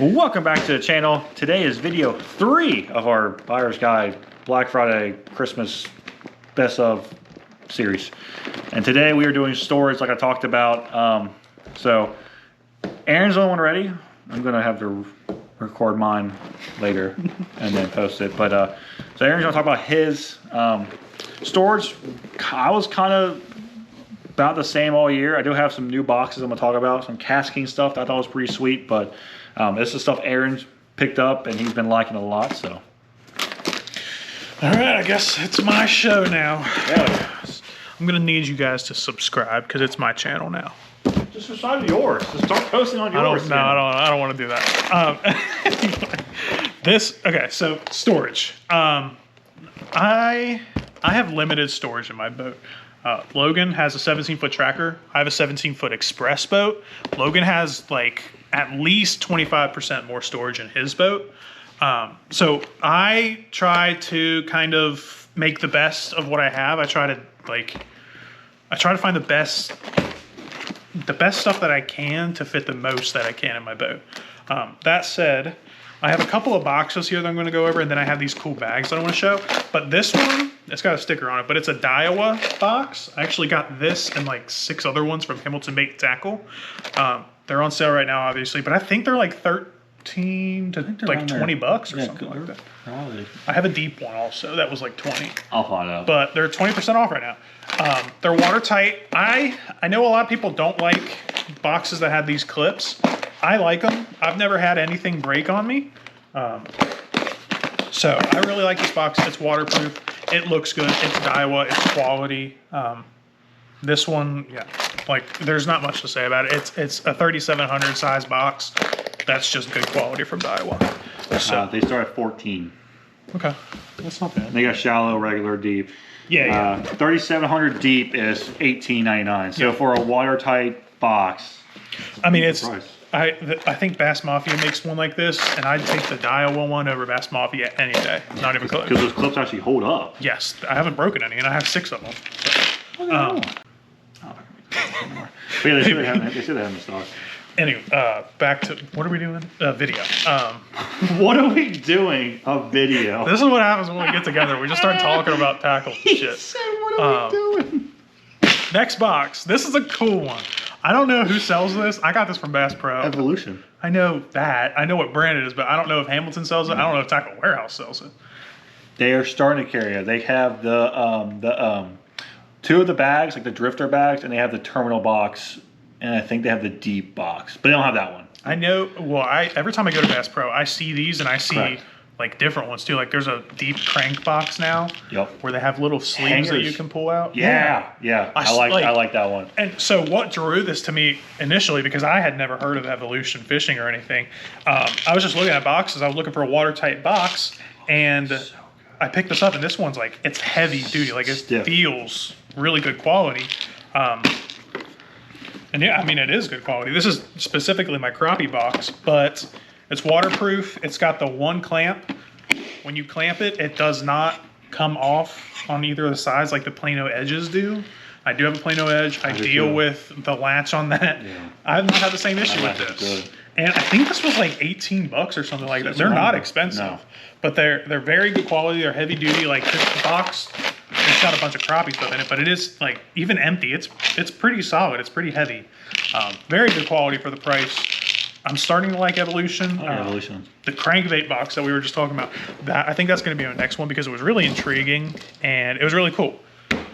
Welcome back to the channel. Today is video 3 of our Buyer's Guide Black Friday Christmas Best of series. And today we are doing storage like I talked about. So Aaron's the only one ready. I'm gonna have to record mine later and then post it. But so Aaron's gonna talk about his storage. I was kind of about the same all year. I do have some new boxes I'm gonna talk about, some casking stuff that I thought was pretty sweet, but this is stuff Aaron's picked up and he's been liking a lot, so. All right, I guess it's my show now. Yeah. I'm gonna need you guys to subscribe because it's my channel now. Just subscribe to yours. Just start posting on yours. I don't want to do that. Okay, so storage. I have limited storage in my boat. Logan has a 17-foot tracker. I have a 17-foot express boat. Logan has like at least 25% more storage in his boat. So I try to kind of make the best of what I have. I try to find the best stuff that I can to fit the most that I can in my boat. That said, I have a couple of boxes here that I'm going to go over, and then I have these cool bags that I want to show. But this one, it's got a sticker on it, but it's a Daiwa box. I actually got this and like 6 other ones from Hamilton Bait Tackle. They're on sale right now, obviously, but I think they're like 13 to like 20 bucks or something like that. Probably. I have a deep one also that was like 20. I'll find out. But they're 20% off right now. They're watertight. I know a lot of people don't like boxes that have these clips. I like them. I've never had anything break on me. So I really like this box. It's waterproof. It looks good. It's Daiwa. It's quality. This one, yeah, like there's not much to say about it. It's a 3700 size box. That's just good quality from Daiwa. So they start at 14. Okay, that's not bad. They got shallow, regular, deep. Yeah. 3700 deep is $18.99. So for a watertight box, I mean, it's price. I think Bass Mafia makes one like this, and I'd take the Daiwa one over Bass Mafia any day. Not even close. Because those clips actually hold up. Yes, I haven't broken any, and I have 6 of them. But yeah, they should have them in stock. Anyway, back to what are we doing? Video. What are we doing? A video. This is what happens when we get together. We just start talking about tackle and shit. Said, what are we doing? Next box. This is a cool one. I don't know who sells this. I got this from Bass Pro. Evolution. I know that. I know what brand it is, but I don't know if Hamilton sells it. I don't know if Tackle Warehouse sells it. They are starting to carry it. They have the 2 of the bags, like the drifter bags, and they have the terminal box, and I think they have the deep box, but they don't have that one. I know. Well, every time I go to Bass Pro, I see these, and I see Correct. like different ones too. Like there's a deep crank box now. Yep. Where they have little sleeves that you can pull out. Yeah. I like that one. And so what drew this to me initially, because I had never heard of Evolution Fishing or anything, I was just looking at boxes. I was looking for a watertight box, and I picked this up, and this one's like, it's heavy duty. Like it Stiff. feels really good quality. And yeah, I mean, it is good quality. This is specifically my crappie box, but it's waterproof. It's got the 1 clamp. When you clamp it, it does not come off on either of the sides like the Plano edges do. I do have a Plano edge. I deal with the latch on that. Yeah. I've not had the same issue with this. Good. And I think this was like 18 bucks or something like that. They're not expensive, but they're very good quality. They're heavy duty. Like this box, it's got a bunch of crappie stuff in it, but it is like even empty. It's pretty solid. It's pretty heavy. Very good quality for the price. I'm starting to like Evolution. Evolution. The Crankbait box that we were just talking about. I think that's going to be our next one because it was really intriguing and it was really cool.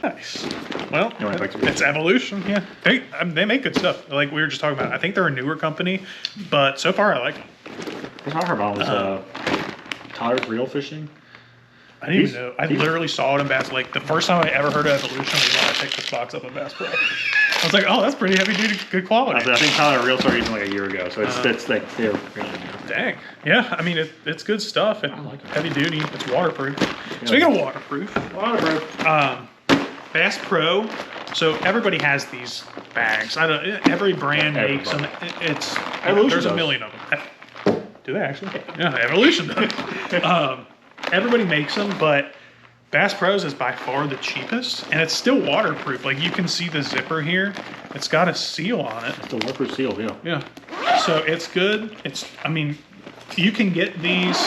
Nice. Well, it's Evolution. Yeah, they make good stuff. Like we were just talking about. I think they're a newer company, but so far I like them. What I heard about was Tyler's Reel Fishing. I didn't even know. I literally saw it in Bass. Like the first time I ever heard of Evolution was when I picked this box up at Bass Pro. I was like, oh, that's pretty heavy duty, good quality. I think Tyler Reel started using like a year ago, so it's like they're really new. Dang. Yeah, I mean it's good stuff. It's heavy duty. It's waterproof. Yeah. Speaking of waterproof. Bass Pro. So everybody has these bags. Every brand makes them. There's a million of them. Do they actually? Yeah, Evolution does. Everybody makes them, but Bass Pro's is by far the cheapest, and it's still waterproof. Like you can see the zipper here. It's got a seal on it. It's a waterproof seal, yeah. Yeah. So it's good. I mean, You can get these.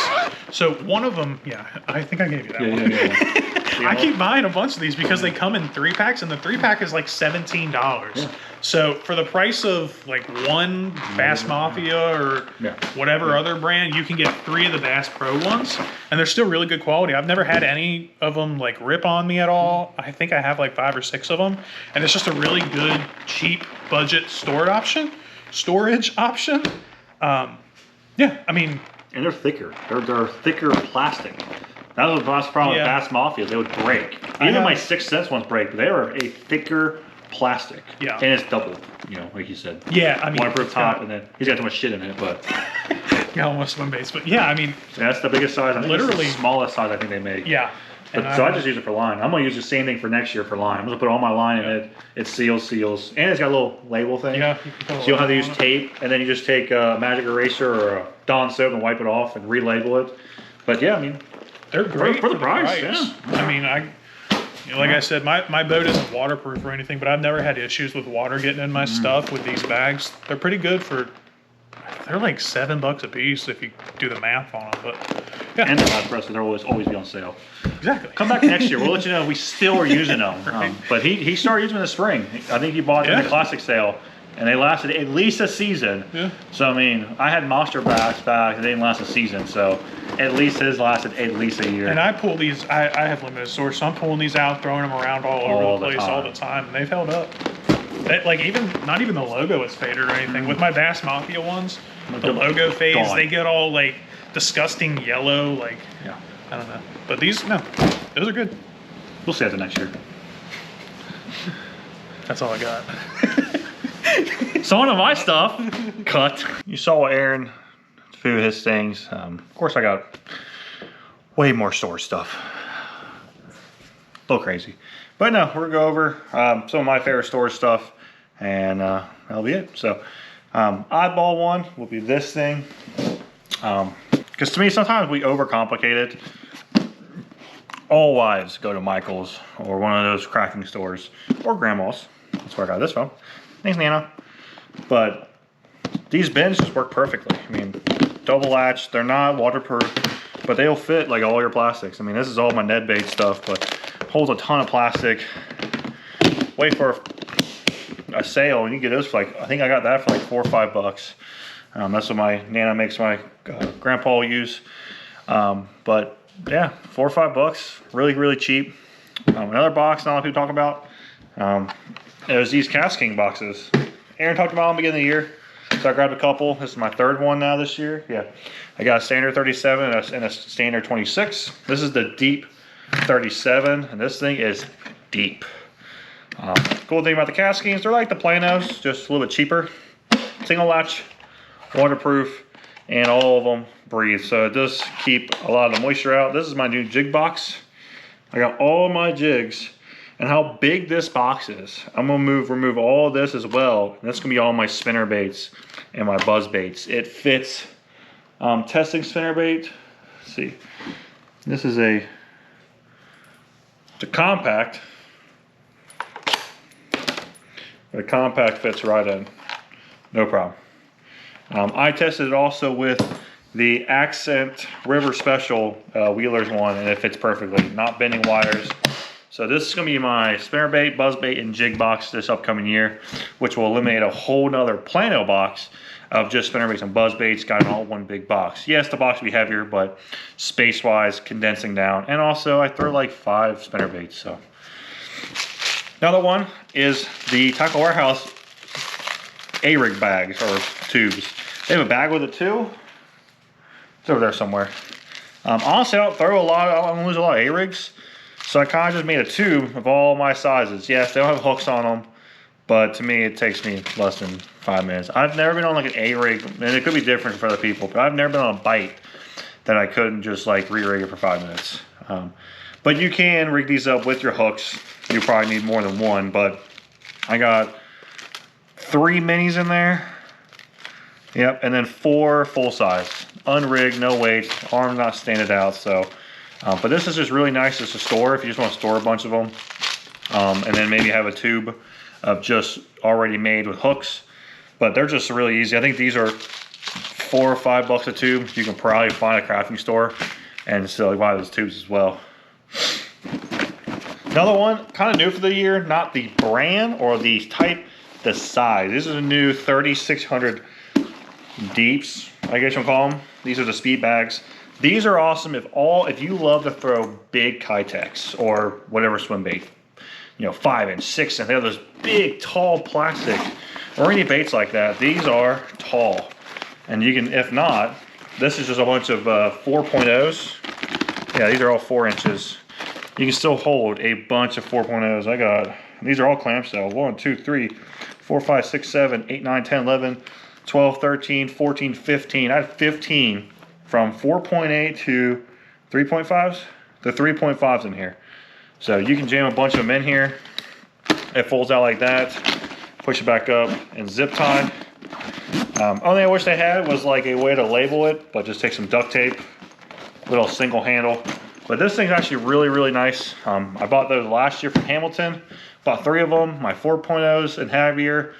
So one of them, yeah, I think I gave you that one. Yeah. I keep buying a bunch of these because they come in 3-packs, and the 3-pack is like $17. Yeah. So for the price of like one Bass Mafia or whatever other brand, you can get 3 of the Bass Pro ones, and they're still really good quality. I've never had any of them like rip on me at all. I think I have like 5 or 6 of them, and it's just a really good, cheap, budget storage option. Yeah, I mean, and they're thicker. They're thicker plastic. That was the last problem with Bass Mafia. They would break. Even my 6 cents ones break, but they are a thicker plastic. Yeah. And it's double, you know, like you said. Yeah, I mean, waterproof top, and then he's got too much shit in it, but got almost swim base. But yeah, I mean, that's the biggest size. I think literally it's the smallest size I think they make. Yeah. But, so I just use it for line. I'm gonna use the same thing for next year for line. I'm gonna put all my line in it. It seals, and it's got a little label thing. Yeah. So you don't have to use tape, and then you just take a magic eraser or a Dawn soap and wipe it off and relabel it. But yeah, I mean, they're great for the price. Yeah. I mean, like I said, my boat isn't waterproof or anything, but I've never had issues with water getting in my stuff with these bags. They're pretty good they're like $7 a piece if you do the math on them. But yeah. And they're not pressed, they'll always be on sale. Exactly. Come back next year. We'll let you know if we still are using them. Right. But he started using them in the spring. I think he bought them in the classic sale, and they lasted at least a season. Yeah. So I mean, I had monster bass back, and they didn't last a season. So at least his lasted at least a year. And I pull these. I have limited storage, so I'm pulling these out, throwing them around all over the place all the time, and they've held up. Like not even the logo is faded or anything. With my Bass Mafia ones, the logo fades. Gone. They get all like disgusting yellow. Like I don't know. But these those are good. We'll see after next year. That's all I got. Some of my stuff cut. You saw Aaron, a few of his things. Of course, I got way more storage stuff. A little crazy. But no, we're gonna go over some of my favorite storage stuff, and that'll be it. So, oddball one will be this thing. Because to me, sometimes we overcomplicate it. All wives go to Michael's or one of those cracking stores, or Grandma's. That's where I got this from. Thanks, Nana. But these bins just work perfectly. I mean, double latch, they're not waterproof, but they'll fit like all your plastics. I mean, this is all my Ned bait stuff, but holds a ton of plastic. Wait for a sale, and you get those for like, I think I got that for like $4 or $5. That's what my Nana makes my grandpa use. But yeah, $4 or $5, really, really cheap. Another box not a lot of people talk about. There's these Casking boxes. Aaron talked about them at the beginning of the year, so I grabbed a couple. This is my 3rd one now this year. Yeah, I got a standard 37 and a standard 26. This is the deep 37, and this thing is deep. Cool thing about the Caskings, they're like the Planos, just a little bit cheaper. Single latch, waterproof, and all of them breathe, so it does keep a lot of the moisture out. This is my new jig box. I got all my jigs, and how big this box is. I'm gonna remove all of this as well. And that's gonna be all my spinner baits and my buzz baits. It fits. Testing spinner bait. Let's see, this is the compact. The compact fits right in, no problem. I tested it also with the Accent River Special Wheelers one, and it fits perfectly, not bending wires. So this is gonna be my spinnerbait, buzzbait, and jig box this upcoming year, which will eliminate a whole nother Plano box of just spinnerbaits and buzzbaits, got in all one big box. Yes, the box will be heavier, but space-wise, condensing down. And also, I throw like 5 spinnerbaits, so. Another one is the Tackle Warehouse A-rig bags, or tubes. They have a bag with it too. It's over there somewhere. Honestly, I don't throw a lot, I don't lose a lot of A-rigs. So I kind of just made a tube of all my sizes. Yes, they don't have hooks on them, but to me, it takes me less than 5 minutes. I've never been on like an A-rig, and it could be different for other people, but I've never been on a bite that I couldn't just like re-rig it for 5 minutes. But you can rig these up with your hooks. You probably need more than one, but I got 3 minis in there. Yep, and then 4 full size. Unrigged, no weight, arm not standing out, so. But this is just really nice just to store if you just want to store a bunch of them. And then maybe have a tube of just already made with hooks. But they're just really easy. I think these are $4 or $5 a tube. You can probably find a crafting store and still buy those tubes as well. Another one, kind of new for the year, not the brand or the type, the size. This is a new 3600 deeps, I guess you'll call them. These are the speed bags. These are awesome if you love to throw big Kitex or whatever swim bait. You know, 5-inch, 6-inch. They have those big, tall plastic, or any baits like that. These are tall. And you can, if not, this is just a bunch of 4.0s. Yeah, these are all 4 inches. You can still hold a bunch of 4.0s. These are all clamshell. 1, 2, 3, 4, 5, 6, 7, 8, 9, 10, 11, 12, 13, 14, 15. I had 15 from 4.8 to 3.5s. The 3.5s in here. So you can jam a bunch of them in here. It folds out like that. Push it back up and zip tie. Only thing I wish they had was like a way to label it, but just take some duct tape, little single handle. But this thing's actually really, really nice. I bought those last year from Hamilton. Bought 3 of them, my 4.0s and heavier,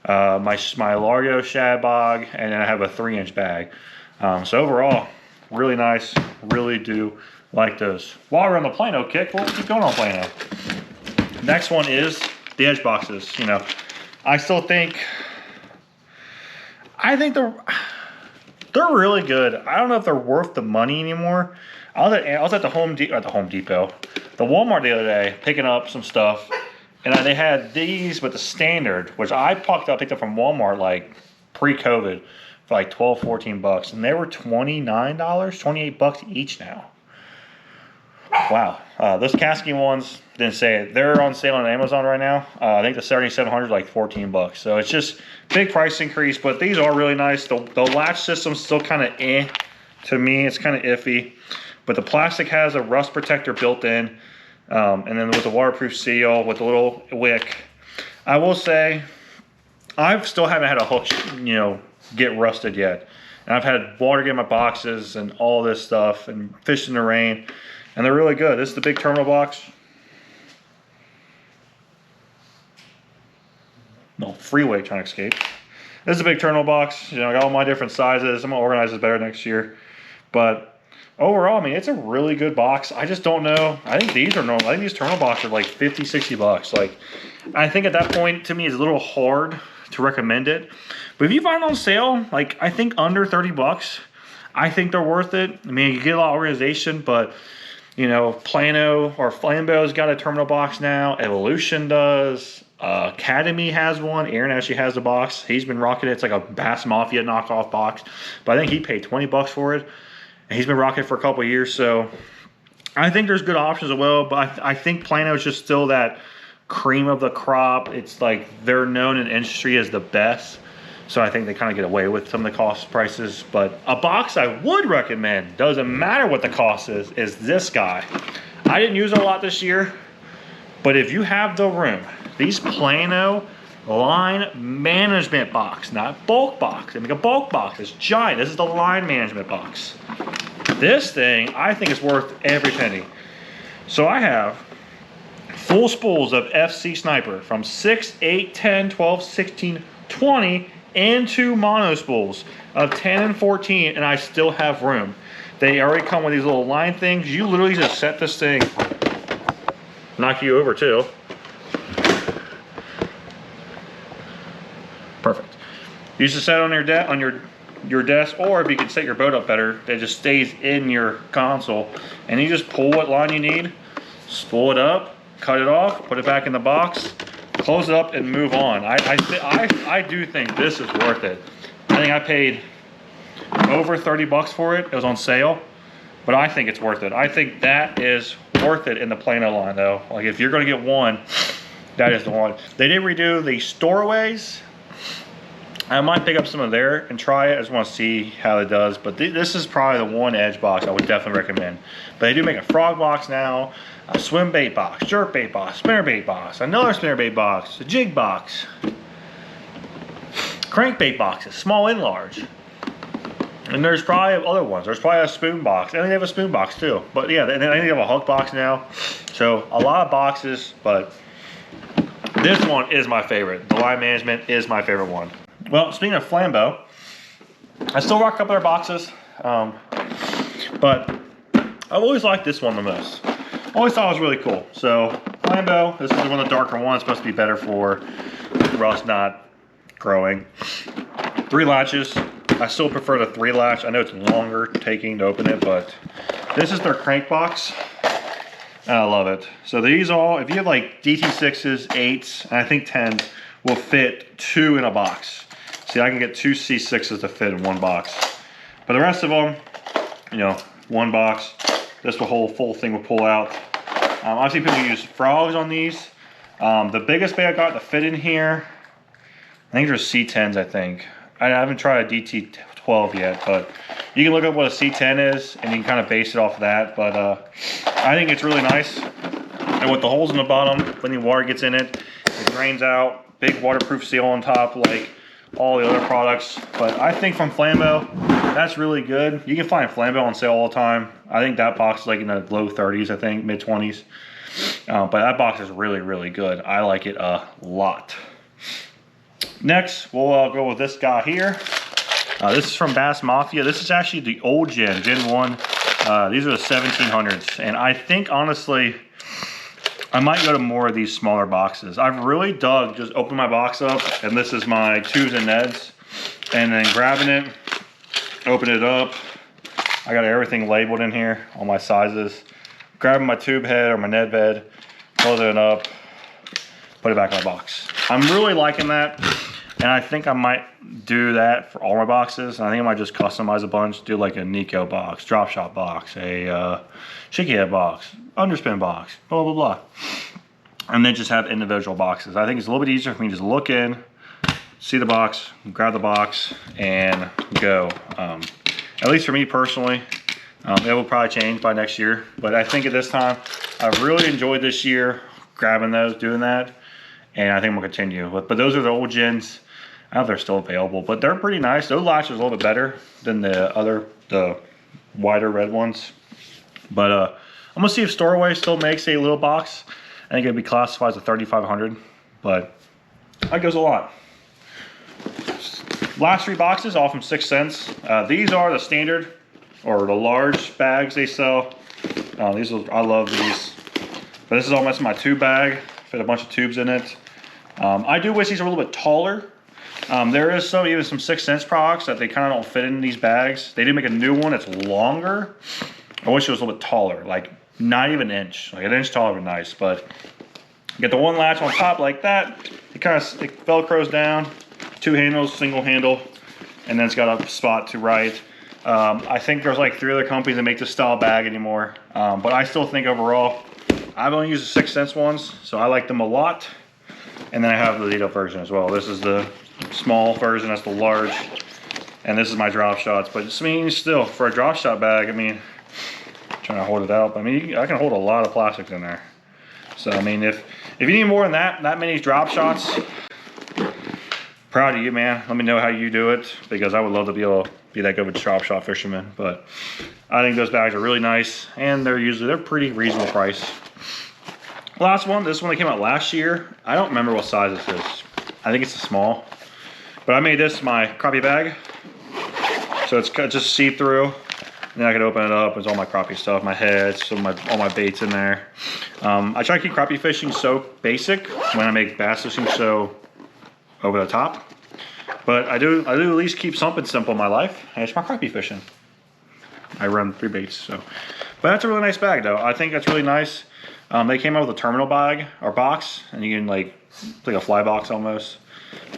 my Largo Shad Bog, and then I have a 3-inch bag. So overall, really nice. Really do like those. While we're on the Plano kick, we'll keep going on Plano. Next one is the edge boxes. You know, I think they're really good. I don't know if they're worth the money anymore. I was at the Home Depot, the Walmart the other day, picking up some stuff, and they had these with the standard, which I picked up from Walmart like pre-COVID for like 12, 14 bucks, and they were $29, 28 bucks each now. Wow. Those casking ones, didn't say it. They're on sale on Amazon right now. I think the 7700 is like 14 bucks. So it's just big price increase, but these are really nice. The latch system's still kind of to me. It's kind of iffy, but the plastic has a rust protector built in, and then with the waterproof seal with the little wick. I will say, I still haven't had a hook, get rusted yet. And I've had water get in my boxes and all this stuff and fish in the rain. And they're really good. This is the big terminal box. No, freeway trying to escape. This is a big terminal box. I got all my different sizes. I'm gonna organize this better next year. But overall, I mean, it's a really good box. I just don't know. I think these are normal. I think these terminal boxes are like 50, 60 bucks. Like, I think at that point, to me, it's a little hard to recommend it. But if you find it on sale, like, I think under 30 bucks, I think they're worth it. I mean, you get a lot of organization, but Plano or Flambeau's got a terminal box now. Evolution does. Academy has one. Aaron actually has the box. He's been rocking it. It's like a Bass Mafia knockoff box. But I think he paid 20 bucks for it. And he's been rocking it for a couple of years. So I think there's good options as well. But I think Plano is just still that cream of the crop. It's like they're known in the industry as the best. So I think they kind of get away with some of the cost prices. But a box I would recommend, doesn't matter what the cost is this guy. I didn't use it a lot this year, but if you have the room, these Plano line management box, not bulk box. They make a bulk box, it's giant. This is the line management box. This thing, I think is worth every penny. So I have full spools of FC Sniper from 6, 8, 10, 12, 16, 20, and 2 mono spools of 10 and 14, and I still have room. They already come with these little line things. You literally just set this thing, knock you over too. Perfect. You just set it on your desk, or if you can set your boat up better, it just stays in your console, and you just pull what line you need, spool it up, cut it off, put it back in the box, close it up, and move on. I do think this is worth it. I think I paid over 30 bucks for it. It was on sale, but I think it's worth it. I think that is worth it in the Plano line, though. Like, if you're going to get one, that is the one. They did redo the storaways. I might pick up some of there and try it. I just want to see how it does. But this is probably the one edge box I would definitely recommend. But they do make a frog box now, a swim bait box, jerk bait box, spinner bait box, another spinner bait box, a jig box, crankbait boxes, small and large. And there's probably other ones. There's probably a spoon box. I think they have a spoon box too. But yeah, and then I think they have a hook box now. So a lot of boxes, but this one is my favorite. The line management is my favorite one. Well, speaking of Flambeau, I still rock a couple other boxes, but I've always liked this one the most. Always thought it was really cool. So Flambeau, this is one of the darker ones, supposed to be better for rust not growing. 3 latches. I still prefer the 3 latch. I know it's longer taking to open it, but this is their crank box. And I love it. So these all, if you have like DT6s, 8s, and I think 10s, will fit 2 in a box. See, I can get 2 C6s to fit in 1 box. But the rest of them, you know, 1 box. This whole full thing will pull out. Obviously people use frogs on these. The biggest bag I got to fit in here, I think there's C10s, I think. I haven't tried a DT12 yet, but you can look up what a C10 is and you can kind of base it off of that. But I think it's really nice. And with the holes in the bottom, when the water gets in it, it drains out. Big waterproof seal on top like all the other products. But I think from Flambeau, that's really good. You can find Flambeau on sale all the time. I think that box is like in the low 30s, I think, mid 20s. But that box is really, really good. I like it a lot. Next, we'll go with this guy here. This is from Bass Mafia. This is actually the old Gen 1. These are the 1700s. And I think, honestly, I might go to more of these smaller boxes. I've really dug, just open my box up, and this is my tubes and neds. And then grabbing it, open it up. I got everything labeled in here, all my sizes. Grabbing my tube head or my Ned bed, close it up, put it back in my box. I'm really liking that, and I think I might do that for all my boxes. I think I might just customize a bunch, do like a Nico box, drop shot box, a shaky head box, underspin box, blah, blah, blah. And then just have individual boxes. I think it's a little bit easier for me to just look in, see the box, grab the box, and go. At least for me personally, it will probably change by next year. But I think at this time, I've really enjoyed this year, grabbing those, doing that. And I think we'll continue. But those are the old gens. I don't know if they're still available, but they're pretty nice. Those latches are a little bit better than the wider red ones. But I'm gonna see if Storeway still makes a little box. I think it'd be classified as a 3500, but that goes a lot. Last 3 boxes, all from 6 cents. These are the standard or the large bags they sell. I love these. But this is almost my tube bag. Fit a bunch of tubes in it. I do wish these were a little bit taller. There is even some 6 cents products that they kind of don't fit in these bags. They did make a new one that's longer. I wish it was a little bit taller, like not even an inch. Like an inch taller would be nice, but get the 1 latch on top like that. It velcros down. 2 handles, single handle, and then it's got a spot to write. I think there's like 3 other companies that make this style bag anymore, but I still think overall, I've only used the 6 cents ones, so I like them a lot. And then I have the Lido version as well. This is the small version, that's the large, and this is my drop shots. But I mean, still, for a drop shot bag, I mean, I'm trying to hold it out, but I mean, I can hold a lot of plastic in there. So I mean, if you need more than that many drop shots, proud of you, man. Let me know how you do it, because I would love to be able to be that good with drop shot fisherman. But I think those bags are really nice, and they're pretty reasonable price. Last one, this one that came out last year. I don't remember what size this is. I think it's a small, but I made this my crappie bag, so it's just see-through. And then I can open it up. It's all my crappie stuff, my heads, all my baits in there. I try to keep crappie fishing so basic when I make bass fishing so over the top. But I do at least keep something simple in my life, and it's my crappie fishing. I run 3 baits, so. But that's a really nice bag, though. I think that's really nice. They came out with a terminal bag or box, and you can like a fly box almost.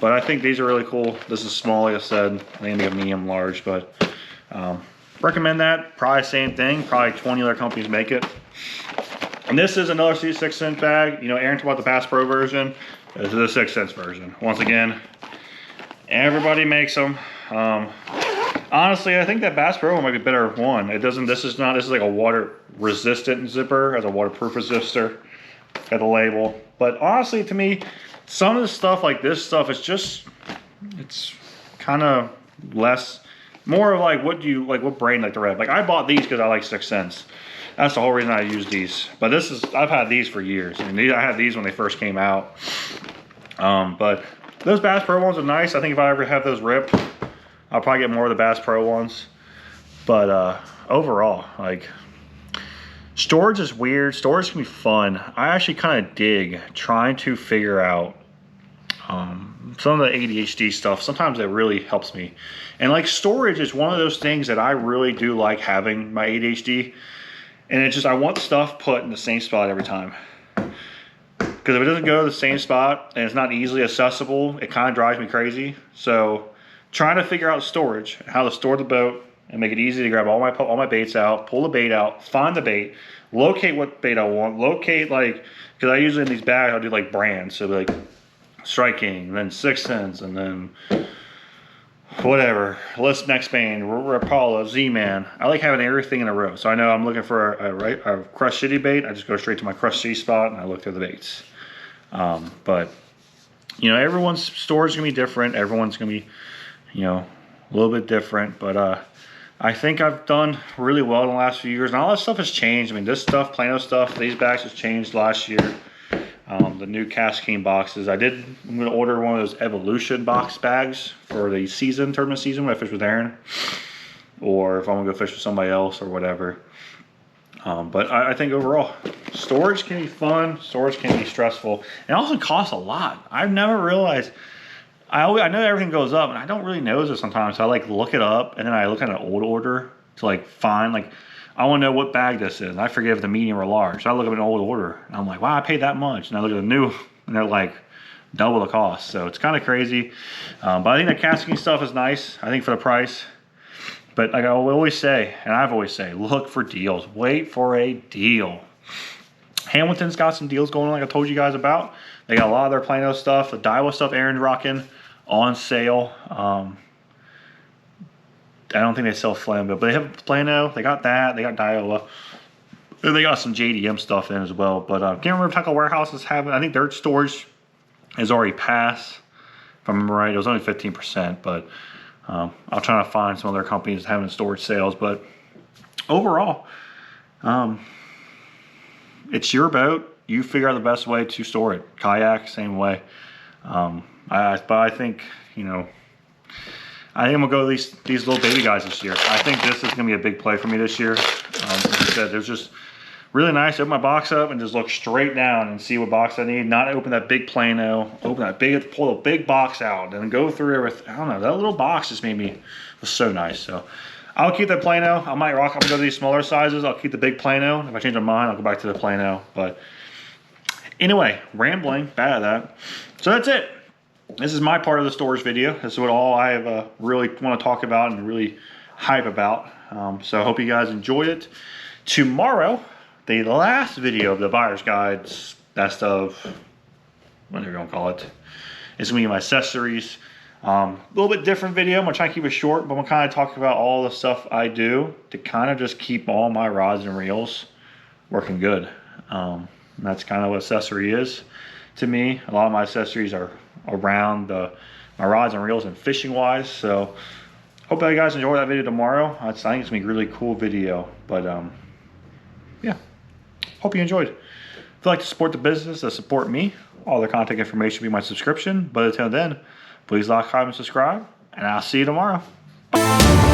But I think these are really cool. This is small, like I said. I think a medium large, but recommend that. Probably same thing. Probably 20 other companies make it. And this is another 6 cent bag. You know, Aaron talked about the Bass Pro version. This is the 6 cents version. Once again, everybody makes them. Honestly, I think that Bass Pro one might be a better one. This is like a water resistant zipper, has a waterproof resistor, got the label. But honestly, to me, some of the stuff like this stuff is it's kind of more of like what brain like to rev. Like I bought these because I like 6 cents. That's the whole reason I use these. But I've had these for years. I mean, I had these when they first came out. But those Bass Pro ones are nice. I think if I ever have those rip, I'll probably get more of the Bass Pro ones. But overall, like, storage is weird. Storage can be fun. I actually kind of dig trying to figure out some of the ADHD stuff. Sometimes it really helps me. And like, storage is one of those things that I really do like having my ADHD. And it's just, I want stuff put in the same spot every time. Because if it doesn't go to the same spot and it's not easily accessible, it kind of drives me crazy. So trying to figure out storage, how to store the boat and make it easy to grab all my baits out, pull the bait out, find the bait, locate what bait I want, locate, like, because I usually in these bags I'll do like brands, so like Strike King, then 6 Sense, and then whatever, List Next Bane, Rapala, Z-Man. I like having everything in a row. So I know I'm looking for a Crush City bait. I just go straight to my Crush City spot and I look through the baits. But, you know, everyone's storage is going to be different. Everyone's going to be, you know, a little bit different. But I think I've done really well in the last few years. And all that stuff has changed. I mean, this stuff, Plano stuff, these bags has changed last year. The new Cast King boxes. I'm going to order one of those Evolution box bags for the tournament season when I fish with Aaron. Or if I'm going to go fish with somebody else or whatever. But I think overall, storage can be fun. Storage can be stressful. It also costs a lot. I've never realized. I know everything goes up, and I don't really notice it sometimes. So I like look it up, and then I look at an old order to like find, like, I want to know what bag this is. And I forget if the medium or large. So I look up an old order, and I'm like, wow, I paid that much. And I look at the new, and they're like double the cost. So it's kind of crazy. But I think the casting stuff is nice. I think for the price. But like I always say, and I've always say, look for deals. Wait for a deal. Hamilton's got some deals going on, like I told you guys about. They got a lot of their Plano stuff. The Daiwa stuff Aaron's rocking on sale. I don't think they sell Flambo, but they have Plano. They got that. They got Daiwa. And they got some JDM stuff in as well. But can't remember if Tackle Warehouse is having. I think their storage is already passed. If I remember right, it was only 15%. But I'll try to find some other companies having storage sales. But overall, it's your boat. You figure out the best way to store it. Kayak, same way. But I think, you know, I think I'm gonna go these little baby guys this year. I think this is gonna be a big play for me this year. Like I said, it was just really nice to open my box up and just look straight down and see what box I need. Not open that big Plano, pull a big box out, and go through everything. I don't know, that little box just was so nice. So I'll keep that Plano. I'm gonna go to these smaller sizes. I'll keep the big Plano. If I change my mind, I'll go back to the Plano. But anyway, rambling, bad at that. So that's it. This is my part of the storage video. This is what all I really want to talk about and really hype about. So I hope you guys enjoyed it. Tomorrow, the last video of the buyer's guides, best of, whatever you want to call it, is going to be my accessories. A little bit different video. I'm going to try and keep it short, but I'm going to kind of talk about all the stuff I do to kind of just keep all my rods and reels working good. And that's kind of what accessory is to me. A lot of my accessories are around my rods and reels and fishing wise. So hope you guys enjoy that video tomorrow. I think it's gonna be a really cool video. But yeah, hope you enjoyed. If you'd like to support the business, to support me, all the contact information will be my subscription. But until then, please like, comment, subscribe, and I'll see you tomorrow. Bye.